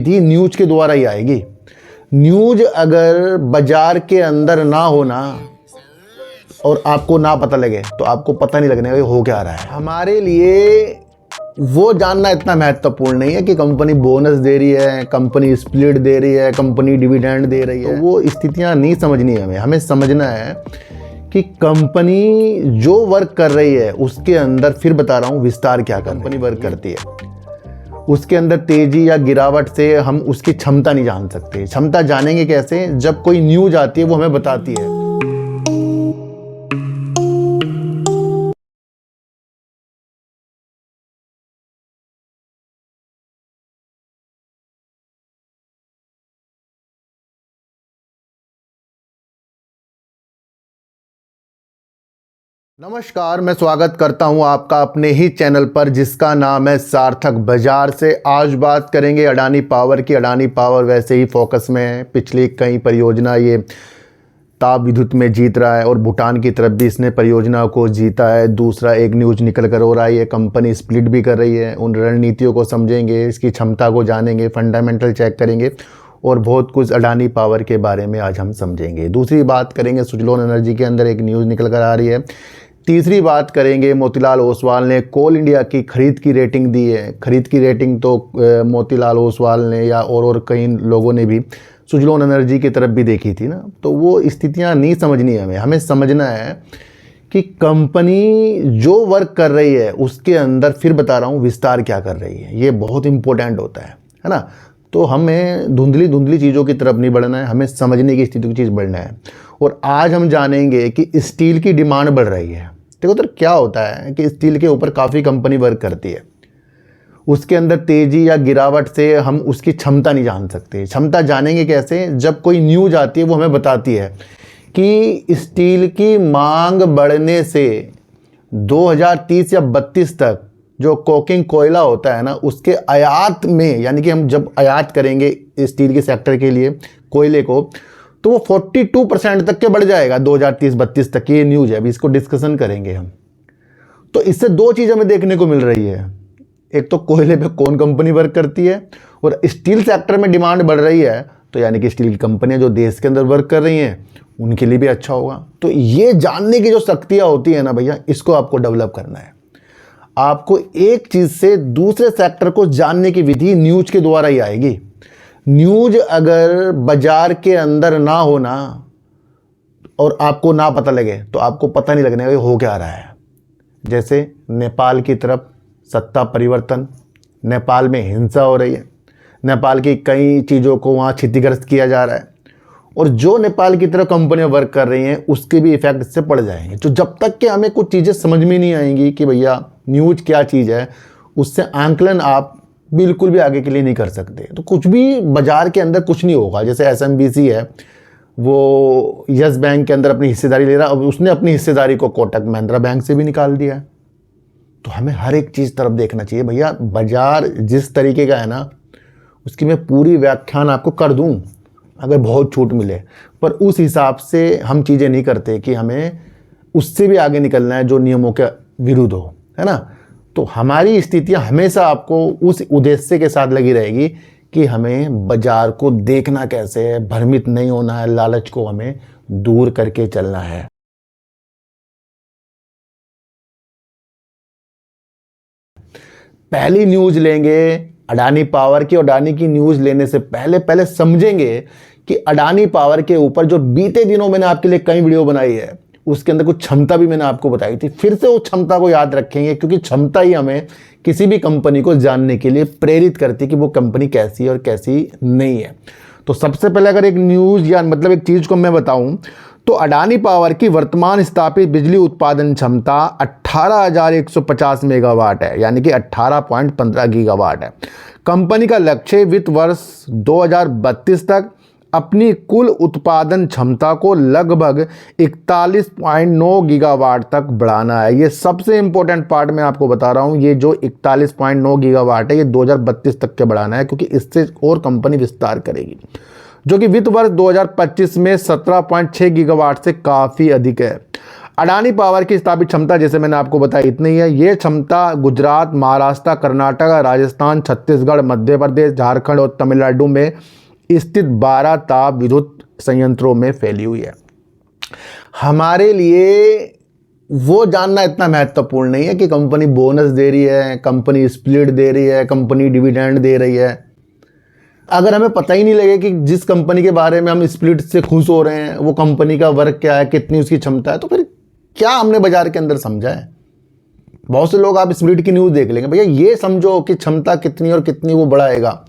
News के द्वारा ही आएगी। न्यूज अगर बाजार के अंदर ना हो ना और आपको ना पता लगे तो आपको पता नहीं लगने का हो क्या रहा है। हमारे लिए वो जानना इतना महत्वपूर्ण नहीं है कि कंपनी बोनस दे रही है, कंपनी स्प्लिट दे रही है, कंपनी डिविडेंड दे रही है। तो वो स्थितियां नहीं समझनी है हमें समझना है कि कंपनी जो वर्क कर रही है उसके अंदर, फिर बता रहा हूँ विस्तार क्या कंपनी वर्क करती है, उसके अंदर तेजी या गिरावट से हम उसकी क्षमता नहीं जान सकते। क्षमता जानेंगे कैसे? जब कोई न्यूज आती है वो हमें बताती है। नमस्कार, मैं स्वागत करता हूं आपका अपने ही चैनल पर जिसका नाम है सार्थक बाजार से। आज बात करेंगे अडानी पावर की। अडानी पावर वैसे ही फोकस में है, पिछली कई परियोजना ये ताप विद्युत में जीत रहा है और भूटान की तरफ भी इसने परियोजना को जीता है। दूसरा एक न्यूज निकल कर हो रहा है, ये कंपनी स्प्लिट भी कर रही है। उन रणनीतियों को समझेंगे, इसकी क्षमता को जानेंगे, फंडामेंटल चेक करेंगे और बहुत कुछ अडानी पावर के बारे में आज हम समझेंगे। दूसरी बात करेंगे सुजलोन एनर्जी के अंदर एक न्यूज़ निकल कर आ रही है। तीसरी बात करेंगे मोतीलाल ओसवाल ने कोल इंडिया की खरीद की रेटिंग दी है। खरीद की रेटिंग तो मोतीलाल ओसवाल ने या और कई लोगों ने भी सुजलोन एनर्जी की तरफ भी देखी थी ना। तो वो स्थितियां नहीं समझनी है हमें समझना है कि कंपनी जो वर्क कर रही है उसके अंदर, फिर बता रहा हूँ विस्तार क्या कर रही है। ये बहुत इंपॉर्टेंट होता है ना। तो हमें धुंधली चीज़ों की तरफ नहीं बढ़ना है, हमें समझने की स्थिति की चीज़ बढ़ना है। और आज हम जानेंगे कि स्टील की डिमांड बढ़ रही है। देखो तो क्या होता है कि स्टील के ऊपर काफ़ी कंपनी वर्क करती है, उसके अंदर तेज़ी या गिरावट से हम उसकी क्षमता नहीं जान सकते। क्षमता जानेंगे कैसे? जब कोई न्यूज आती है वो हमें बताती है कि स्टील की मांग बढ़ने से 2030 या 32 तक जो कोकिंग कोयला होता है ना, उसके आयात में, यानी कि हम जब आयात करेंगे स्टील के सेक्टर के लिए कोयले को, तो वो 42% तक के बढ़ जाएगा 2030-32 तक की। ये न्यूज़ है, अभी इसको डिस्कशन करेंगे हम। तो इससे दो चीज़ हमें देखने को मिल रही है। एक तो कोयले पे कौन कंपनी वर्क करती है, और स्टील सेक्टर में डिमांड बढ़ रही है तो यानी कि स्टील की कंपनियां जो देश के अंदर वर्क कर रही हैं उनके लिए भी अच्छा होगा। तो ये जानने की जो शक्तियाँ होती है ना भैया, इसको आपको डेवलप करना है। आपको एक चीज़ से दूसरे सेक्टर को जानने की विधि न्यूज के द्वारा ही आएगी। न्यूज अगर बाजार के अंदर ना हो ना और आपको ना पता लगे तो आपको पता नहीं लगने का हो क्या रहा है। जैसे नेपाल की तरफ सत्ता परिवर्तन, नेपाल में हिंसा हो रही है, नेपाल की कई चीज़ों को वहाँ क्षतिग्रस्त किया जा रहा है, और जो नेपाल की तरफ कंपनियां वर्क कर रही हैं उसके भी इफेक्ट इससे पड़ जाएंगे। तो जब तक कि हमें कुछ चीज़ें समझ में नहीं आएंगी कि भैया न्यूज क्या चीज़ है, उससे आंकलन आप बिल्कुल भी आगे के लिए नहीं कर सकते। तो कुछ भी बाजार के अंदर कुछ नहीं होगा। जैसे एसएमबीसी है, वो यस बैंक के अंदर अपनी हिस्सेदारी ले रहा, अब उसने अपनी हिस्सेदारी को कोटक महिंद्रा बैंक से भी निकाल दिया है। तो हमें हर एक चीज़ तरफ देखना चाहिए भैया। बाजार जिस तरीके का है ना, उसकी मैं पूरी व्याख्यान आपको कर दूं अगर बहुत छूट मिले, पर उस हिसाब से हम चीज़ें नहीं करते कि हमें उससे भी आगे निकलना है जो नियमों के विरुद्ध हो, है ना। तो हमारी स्थितियां हमेशा आपको उस उद्देश्य के साथ लगी रहेगी कि हमें बाजार को देखना कैसे है, भ्रमित नहीं होना है, लालच को हमें दूर करके चलना है। पहली न्यूज लेंगे अडानी पावर की। अडानी की न्यूज लेने से पहले समझेंगे कि अडानी पावर के ऊपर जो बीते दिनों मैंने आपके लिए कई वीडियो बनाई है, उसके अंदर कुछ क्षमता भी मैंने आपको बताई थी। फिर से उस क्षमता को याद रखेंगे, क्योंकि क्षमता ही हमें किसी भी कंपनी को जानने के लिए प्रेरित करती है कि वो कंपनी कैसी है और कैसी नहीं है। तो सबसे पहले अगर एक न्यूज़ या मतलब एक चीज़ को मैं बताऊं तो अडानी पावर की वर्तमान स्थापित बिजली उत्पादन क्षमता 18,150 मेगावाट है, यानी कि 18.15 गीगावाट है। कंपनी का लक्ष्य वित्त वर्ष 2032 तक अपनी कुल उत्पादन क्षमता को लगभग 41.9 गीगावाट तक बढ़ाना है। ये सबसे इंपॉर्टेंट पार्ट मैं आपको बता रहा हूँ। ये जो 41.9 गीगावाट है ये 2032 तक के बढ़ाना है, क्योंकि इससे और कंपनी विस्तार करेगी, जो कि वित्त वर्ष 2025 में 17.6 गीगावाट से काफ़ी अधिक है। अडानी पावर की स्थापित क्षमता जैसे मैंने आपको बताया इतनी है। ये क्षमता गुजरात, महाराष्ट्र, कर्नाटक, राजस्थान, छत्तीसगढ़, मध्य प्रदेश, झारखंड और तमिलनाडु में स्थित 12 ताप विद्युत संयंत्रों में फैली हुई है। हमारे लिए वो जानना इतना महत्वपूर्ण नहीं है कि कंपनी बोनस दे रही है, कंपनी स्प्लिट दे रही है, कंपनी डिविडेंड दे रही है। अगर हमें पता ही नहीं लगे कि जिस कंपनी के बारे में हम स्प्लिट से खुश हो रहे हैं वो कंपनी का वर्क क्या है, कितनी उसकी क्षमता है, तो फिर क्या हमने बाजार के अंदर समझा है। बहुत से लोग आप स्प्लिट की न्यूज़ देख लेंगे, भैया ये समझो कि क्षमता कितनी और कितनी वो बढ़ाएगा।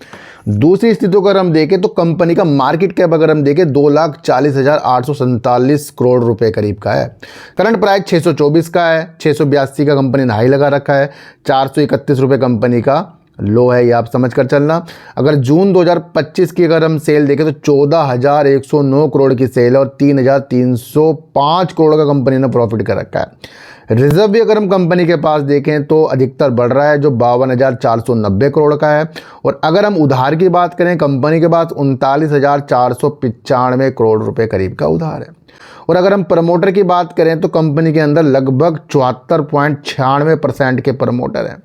दूसरी स्थिति को अगर हम देखें तो कंपनी का मार्केट कैप अगर हम देखें 2,40,847 करोड़ रुपए करीब का है। करंट प्राइस 624 का है, 682 का कंपनी ने हाई लगा रखा है, 431 रुपये कंपनी का लो है, ये आप समझ कर चलना। अगर जून 2025 की अगर हम सेल देखें तो 14,109 करोड़ की सेल है और 3,305 करोड़ का कंपनी ने प्रॉफिट कर रखा है। रिजर्व भी अगर हम कंपनी के पास देखें तो अधिकतर बढ़ रहा है, जो 52,490 करोड़ का है। और अगर हम उधार की बात करें, कंपनी के पास 39,495 करोड़ रुपए करीब का उधार है। और अगर हम प्रमोटर की बात करें तो कंपनी के अंदर लगभग 74.96% के प्रमोटर हैं।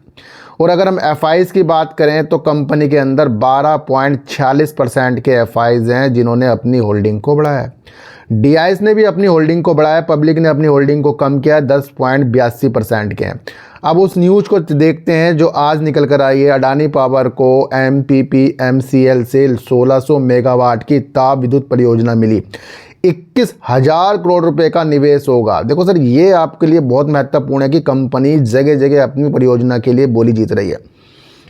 और अगर हम एफआईज की बात करें तो कंपनी के अंदर 12.46% के एफआईज हैं जिन्होंने अपनी होल्डिंग को बढ़ाया है। डीआईएस ने भी अपनी होल्डिंग को बढ़ाया, पब्लिक ने अपनी होल्डिंग को कम किया, 10.82% के हैं। अब उस न्यूज़ को देखते हैं जो आज निकल कर आई है। अडानी पावर को एमपीपीएमसीएल से 1600 मेगावाट की ताप विद्युत परियोजना मिली, 21,000 करोड़ रुपए का निवेश होगा। देखो सर, ये आपके लिए बहुत महत्वपूर्ण है कि कंपनी जगह जगह अपनी परियोजना के लिए बोली जीत रही है।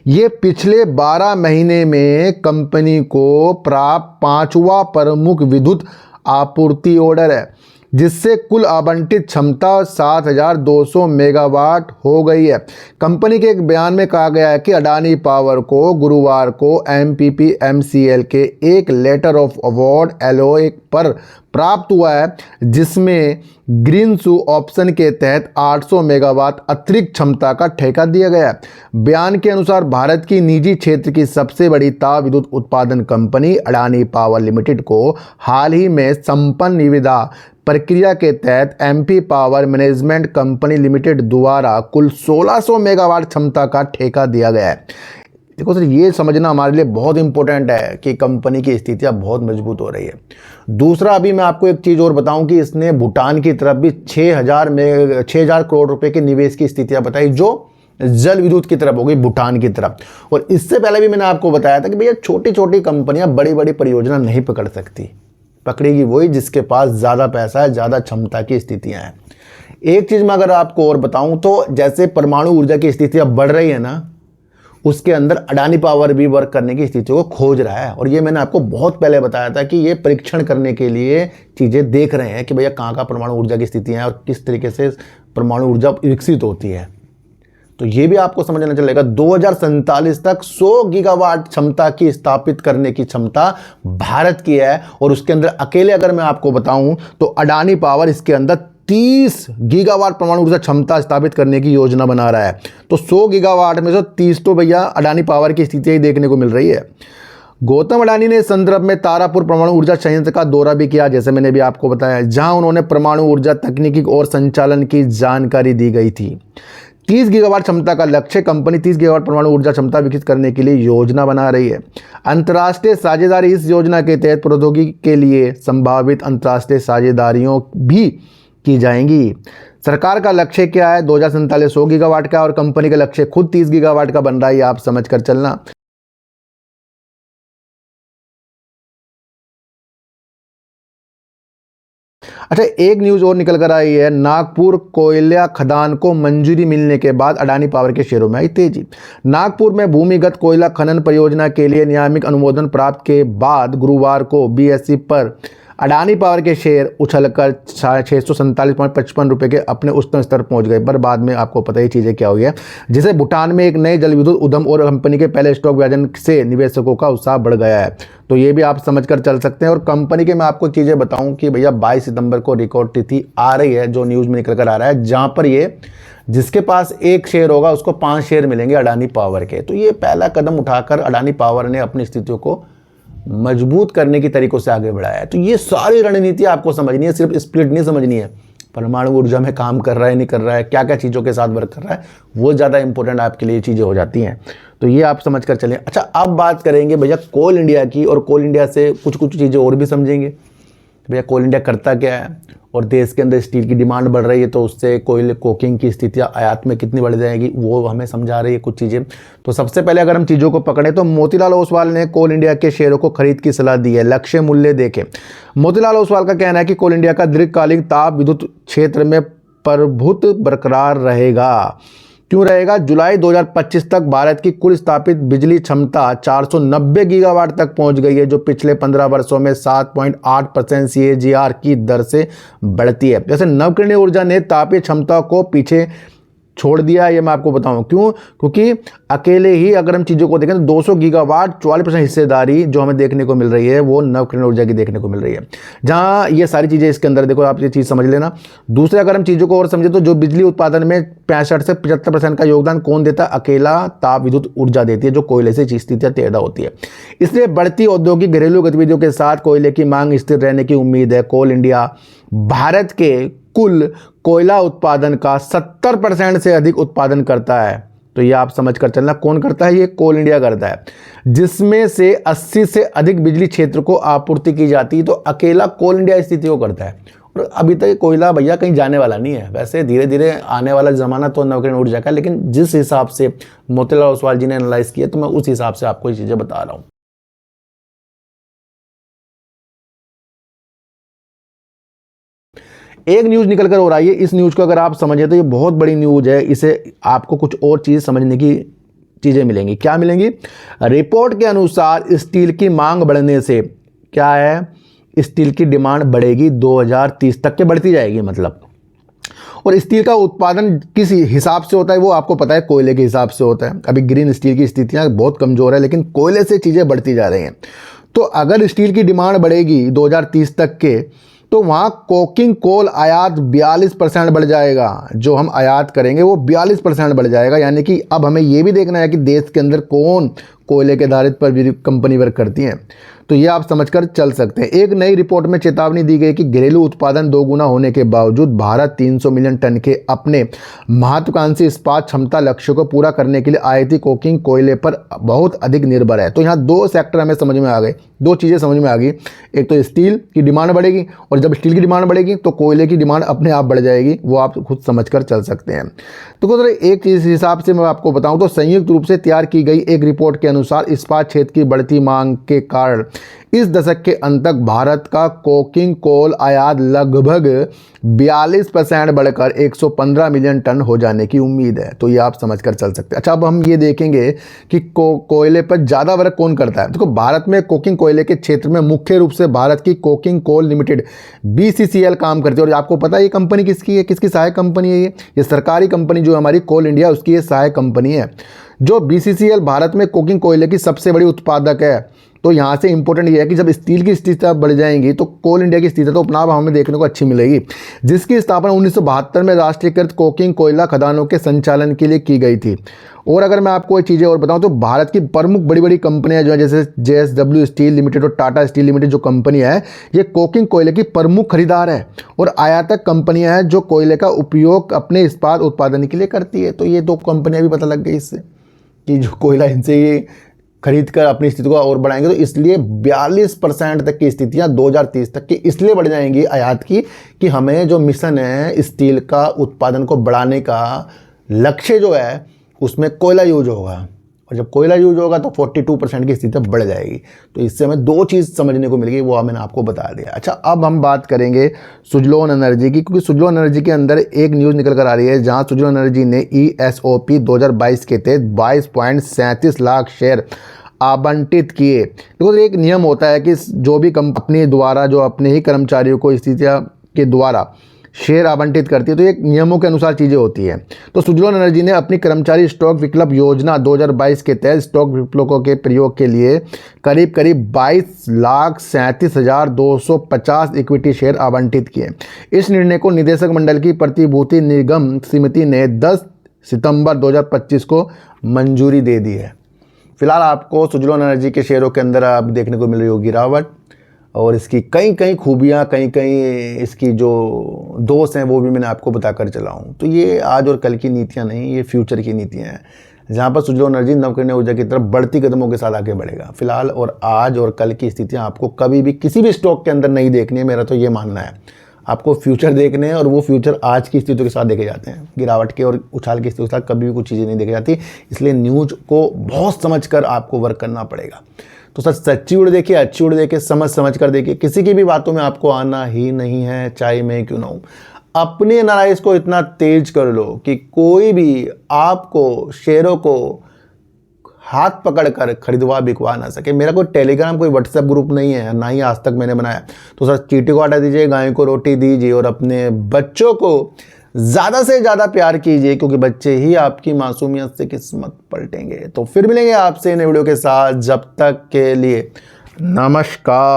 ये पिछले 12 महीने में कंपनी को प्राप्त 5वां प्रमुख विद्युत आपूर्ति ऑर्डर है, जिससे कुल आवंटित क्षमता 7,200 मेगावाट हो गई है। कंपनी के एक बयान में कहा गया है कि अडानी पावर को गुरुवार को एमपीपीएमसीएल के एक लेटर ऑफ अवार्ड एलओए पर प्राप्त हुआ है, जिसमें ग्रीन शू ऑप्शन के तहत 800 मेगावाट अतिरिक्त क्षमता का ठेका दिया गया है। बयान के अनुसार भारत की निजी क्षेत्र की सबसे बड़ी ताप विद्युत उत्पादन कंपनी अडानी पावर लिमिटेड को हाल ही में संपन्न निविदा प्रक्रिया के तहत MP power management company limited द्वारा कुल 1600 मेगावाट क्षमता का ठेका दिया गया है। देखो सर, ये समझना हमारे लिए बहुत इंपॉर्टेंट है कि कंपनी की स्थितियां बहुत मजबूत हो रही है। दूसरा, अभी मैं आपको एक चीज़ और बताऊं कि इसने भूटान की तरफ भी 6,000 करोड़ रुपए के निवेश की स्थितियां बताई, जो जल विद्युत की तरफ हो गई, भूटान की तरफ। और इससे पहले भी मैंने आपको बताया था कि भैया छोटी छोटी कंपनियां बड़ी बड़ी परियोजना नहीं पकड़ सकती, पकड़ेगी वही जिसके पास ज़्यादा पैसा है, ज़्यादा क्षमता की स्थितियाँ हैं। एक चीज़ मैं अगर आपको और बताऊं तो जैसे परमाणु ऊर्जा की स्थितियाँ बढ़ रही है ना, उसके अंदर अडानी पावर भी वर्क करने की स्थितियों को खोज रहा है। और ये मैंने आपको बहुत पहले बताया था कि ये परीक्षण करने के लिए चीज़ें देख रहे हैं कि भैया कहाँ कहाँ परमाणु ऊर्जा की स्थितियाँ हैं और किस तरीके से परमाणु ऊर्जा विकसित होती है। तो ये भी आपको समझना चलेगा 2047 तक 100 गीगावाट क्षमता की स्थापित करने की क्षमता भारत की है। और उसके अंदर अकेले अगर मैं आपको बताऊं तो अडानी पावर इसके अंदर 30 गीगावाट परमाणु ऊर्जा क्षमता स्थापित करने की योजना बना रहा है। तो 100 गीगावाट में से 30 तो भैया अडानी पावर की स्थिति ही देखने को मिल रही है। गौतम अडानी ने इस संदर्भ में तारापुर परमाणु ऊर्जा संयंत्र का दौरा भी किया, जैसे मैंने भी आपको बताया, जहां उन्होंने परमाणु ऊर्जा तकनीकी और संचालन की जानकारी दी गई थी। 30 गीगावाट क्षमता का लक्ष्य, कंपनी 30 गीगावाट परमाणु ऊर्जा क्षमता विकसित करने के लिए योजना बना रही है। अंतर्राष्ट्रीय साझेदारी, इस योजना के तहत प्रौद्योगिकी के लिए संभावित अंतर्राष्ट्रीय साझेदारियों भी की जाएंगी। सरकार का लक्ष्य क्या है? 2047 100 गीगावाट का और कंपनी का लक्ष्य खुद 30 गीगावाट का बन रहा है, आप समझ कर चलना। अच्छा, एक न्यूज़ और निकल कर आई है। नागपुर कोयला खदान को मंजूरी मिलने के बाद अडानी पावर के शेयरों में आई तेजी। नागपुर में भूमिगत कोयला खनन परियोजना के लिए नियामक अनुमोदन प्राप्त के बाद गुरुवार को बीएसई पर अडानी पावर के शेयर उछलकर 647.55 रुपये के अपने उच्चतम स्तर पहुंच गए। पर बाद में आपको पता ही चीज़ें क्या हुई है, जिसे भूटान में एक नए जल विद्युत उद्यम और कंपनी के पहले स्टॉक विभाजन से निवेशकों का उत्साह बढ़ गया है। तो ये भी आप समझकर चल सकते हैं। और कंपनी के मैं आपको चीज़ें बताऊं कि भैया 22 सितंबर को रिकॉर्ड तिथि आ रही है, जो न्यूज़ में निकल कर आ रहा है, जहाँ पर ये जिसके पास एक शेयर होगा उसको 5 शेयर मिलेंगे अडानी पावर के। तो ये पहला कदम उठाकर अडानी पावर ने अपनी स्थितियों को मजबूत करने की तरीकों से आगे बढ़ाया है। तो ये सारी रणनीति आपको समझनी है, सिर्फ स्प्लिट नहीं समझनी है, परमाणु ऊर्जा में काम कर रहा है नहीं कर रहा है, क्या क्या चीज़ों के साथ वर्क कर रहा है, वो ज़्यादा इंपॉर्टेंट आपके लिए चीज़ें हो जाती हैं। तो ये आप समझ कर चलें। अच्छा, अब बात करेंगे भैया कोल इंडिया की, और कोल इंडिया से कुछ कुछ चीज़ें और भी समझेंगे। भैया कोल इंडिया करता क्या है, और देश के अंदर स्टील की डिमांड बढ़ रही है तो उससे कोयले कोकिंग की स्थितियाँ आयात में कितनी बढ़ जाएगी, वो हमें समझा रही है कुछ चीज़ें। तो सबसे पहले अगर हम चीज़ों को पकड़ें तो मोतीलाल ओसवाल ने कोल इंडिया के शेयरों को खरीद की सलाह दी है। लक्ष्य मूल्य देखें, मोतीलाल ओसवाल का कहना है कि कोल इंडिया का दीर्घकालिक ताप विद्युत क्षेत्र में प्रभुत्व बरकरार रहेगा। क्यों रहेगा? जुलाई 2025 तक भारत की कुल स्थापित बिजली क्षमता 490 गीगावाट तक पहुंच गई है, जो पिछले 15 वर्षों में 7.8% CAGR की दर से बढ़ती है। जैसे नवकरणीय ऊर्जा ने तापीय क्षमता को पीछे छोड़ दिया, ये मैं आपको बताऊं क्यों। क्योंकि अकेले ही अगर हम चीज़ों को देखें तो 200 गीगावाट 44% हिस्सेदारी जो हमें देखने को मिल रही है वो नवकरणीय ऊर्जा की देखने को मिल रही है, जहां ये सारी चीज़ें इसके अंदर देखो, आप ये चीज़ समझ लेना। दूसरे अगर हम चीज़ों को और समझे तो जो बिजली उत्पादन में 65 से 75% का योगदान कौन देता है? अकेला ताप विद्युत ऊर्जा देती है, जो कोयले से स्थितियाँ पैदा होती है। इसलिए बढ़ती औद्योगिक घरेलू गतिविधियों के साथ कोयले की मांग स्थिर रहने की उम्मीद है। कोल इंडिया भारत के कुल कोयला उत्पादन का 70% से अधिक उत्पादन करता है। तो ये आप समझ कर चलना, कौन करता है? ये कोल इंडिया करता है, जिसमें से 80 से अधिक बिजली क्षेत्र को आपूर्ति की जाती है। तो अकेला कोल इंडिया स्थिति को करता है, और अभी तक कोयला भैया कहीं जाने वाला नहीं है। वैसे धीरे धीरे आने वाला जमाना तो नवकरणीय ऊर्जा का, लेकिन जिस हिसाब से मोतीलाल ओसवाल जी ने एनालाइज किया तो मैं उस हिसाब से आपको ये चीज़ें बता रहा हूँ। एक न्यूज़ निकल कर हो रही है, इस न्यूज़ को अगर आप समझें तो ये बहुत बड़ी न्यूज़ है। इसे आपको कुछ और चीज़ समझने की चीज़ें मिलेंगी। क्या मिलेंगी? रिपोर्ट के अनुसार स्टील की मांग बढ़ने से क्या है, स्टील की डिमांड बढ़ेगी 2030 तक के, बढ़ती जाएगी मतलब। और स्टील का उत्पादन किस हिसाब से होता है वो आपको पता है, कोयले के हिसाब से होता है। अभी ग्रीन स्टील की स्थितियाँ बहुत कमज़ोर है, लेकिन कोयले से चीज़ें बढ़ती जा रही हैं। तो अगर स्टील की डिमांड बढ़ेगी 2030 तक के, तो वहाँ कोकिंग कोल आयात 42% बढ़ जाएगा। जो हम आयात करेंगे वो 42% बढ़ जाएगा। यानी कि अब हमें ये भी देखना है कि देश के अंदर कौन कोयले के आधारित पर भी कंपनी वर्क करती हैं। तो ये आप समझकर चल सकते हैं। एक नई रिपोर्ट में चेतावनी दी गई कि घरेलू उत्पादन दोगुना होने के बावजूद भारत 300 मिलियन टन के अपने महत्वाकांक्षी इस्पात क्षमता लक्ष्य को पूरा करने के लिए आयाती कोकिंग कोयले पर बहुत अधिक निर्भर है। तो यहाँ दो सेक्टर हमें समझ में आ गए, दो चीज़ें समझ में आ गई। एक तो स्टील की डिमांड बढ़ेगी, और जब स्टील की डिमांड बढ़ेगी तो कोयले की डिमांड अपने आप बढ़ जाएगी, वो आप खुद समझ कर चल सकते हैं। तो एक चीज़ हिसाब से मैं आपको बताऊँ तो संयुक्त रूप से तैयार की गई एक रिपोर्ट के अनुसार इस्पात क्षेत्र की बढ़ती मांग के कारण इस दशक के अंत तक भारत का कोकिंग कोल आयात लगभग 42% बढ़कर 115 मिलियन टन हो जाने की उम्मीद है। तो ये आप समझ कर चल सकते हैं। अच्छा, अब हम ये देखेंगे कि कोयले पर ज़्यादा वर्क कौन करता है। देखो, भारत में कोकिंग कोयले के क्षेत्र में मुख्य रूप से भारत की कोकिंग कोल लिमिटेड BCCL काम करती है। और आपको पता है ये कंपनी किसकी है, किसकी सहायक कंपनी है? ये सरकारी कंपनी जो हमारी कोल इंडिया, उसकी ये सहायक कंपनी है। जो BCCL भारत में कोकिंग कोयले की सबसे बड़ी उत्पादक है। तो यहाँ से इंपॉर्टेंट ये है कि जब स्टील की स्थितियाँ बढ़ जाएंगी तो कोल इंडिया की स्थिति तो अपना हमें देखने को अच्छी मिलेगी, जिसकी स्थापना 1972 में राष्ट्रीयकृत कोकिंग कोयला खदानों के संचालन के लिए की गई थी। और अगर मैं आपको ये चीज़ें और बताऊं तो भारत की प्रमुख बड़ी बड़ी कंपनियां जो है, जैसे JSW स्टील लिमिटेड और टाटा स्टील लिमिटेड जो कंपनी है, ये कोकिंग कोयले की प्रमुख खरीदार है और आयातक कंपनियां हैं जो कोयले का उपयोग अपने इस्पात उत्पादन के लिए करती है। तो ये दो कंपनियां भी पता लग गई इससे कि जो कोयला इनसे ये खरीद कर अपनी स्थिति को और बढ़ाएंगे। तो इसलिए 42% तक की स्थितियां 2030 तक की इसलिए बढ़ जाएंगी आयात की, कि हमें जो मिशन है स्टील का उत्पादन को बढ़ाने का लक्ष्य जो है उसमें कोयला यूज होगा, और जब कोयला यूज होगा तो 42% की स्थिति बढ़ जाएगी। तो इससे हमें दो चीज़ समझने को मिलेगी, वो मैंने आपको बता दिया। अच्छा, अब हम बात करेंगे सुजलोन एनर्जी की, क्योंकि सुजलोन एनर्जी के अंदर एक न्यूज़ निकल कर आ रही है जहां सुजलोन एनर्जी ने ESOP 2022 के तहत 22.37 लाख शेयर आवंटित किए। देखो, एक नियम होता है कि जो भी कंपनी द्वारा जो अपने ही कर्मचारियों को स्थितियाँ के द्वारा शेयर आवंटित करती है, तो एक नियमों के अनुसार चीज़ें होती हैं। तो सुजलोन एनर्जी ने अपनी कर्मचारी स्टॉक विकल्प योजना 2022 के तहत स्टॉक विकल्पों के प्रयोग के लिए करीब 22,37,250 इक्विटी शेयर आवंटित किए। इस निर्णय को निदेशक मंडल की प्रतिभूति निगम समिति ने 10 सितंबर 2025 को मंजूरी दे दी है। फिलहाल आपको सुजलोन एनर्जी के शेयरों के अंदर आप देखने को मिल रही होगी गिरावट, और इसकी कई कई खूबियाँ, कई कई इसकी जो दोष हैं वो भी मैंने आपको बताकर चला हूँ। तो ये आज और कल की नीतियाँ नहीं, ये फ्यूचर की नीतियाँ हैं, जहाँ पर सुजलो एनर्जी नवकरणीय ऊर्जा की तरफ बढ़ती कदमों के साथ आगे बढ़ेगा। फिलहाल और आज और कल की स्थितियाँ आपको कभी भी किसी भी स्टॉक के अंदर नहीं देखनी है, मेरा तो ये मानना है। आपको फ्यूचर देखने हैं और वो फ्यूचर आज की स्थितियों के साथ देखे जाते हैं। गिरावट के और उछाल की स्थितियों के साथ कभी भी कुछ चीज़ें नहीं देखी जाती, इसलिए न्यूज को बहुत समझ कर आपको वर्क करना पड़ेगा। तो सर सच्ची उड़ देखिए, अच्छी उड़ देखिए, समझ कर देखिए, किसी की भी बातों में आपको आना ही नहीं है, चाहे मैं क्यों ना हूँ। अपने एनालाइज को इतना तेज कर लो कि कोई भी आपको शेयरों को हाथ पकड़कर खरीदवा बिकवा ना सके। मेरा कोई टेलीग्राम, कोई व्हाट्सएप ग्रुप नहीं है, ना ही आज तक मैंने बनाया। तो सर चींटी को हटा दीजिए, गाय को रोटी दीजिए और अपने बच्चों को ज़्यादा से ज़्यादा प्यार कीजिए, क्योंकि बच्चे ही आपकी मासूमियत से किस्मत पलटेंगे। तो फिर मिलेंगे आपसे नए वीडियो के साथ, जब तक के लिए नमस्कार।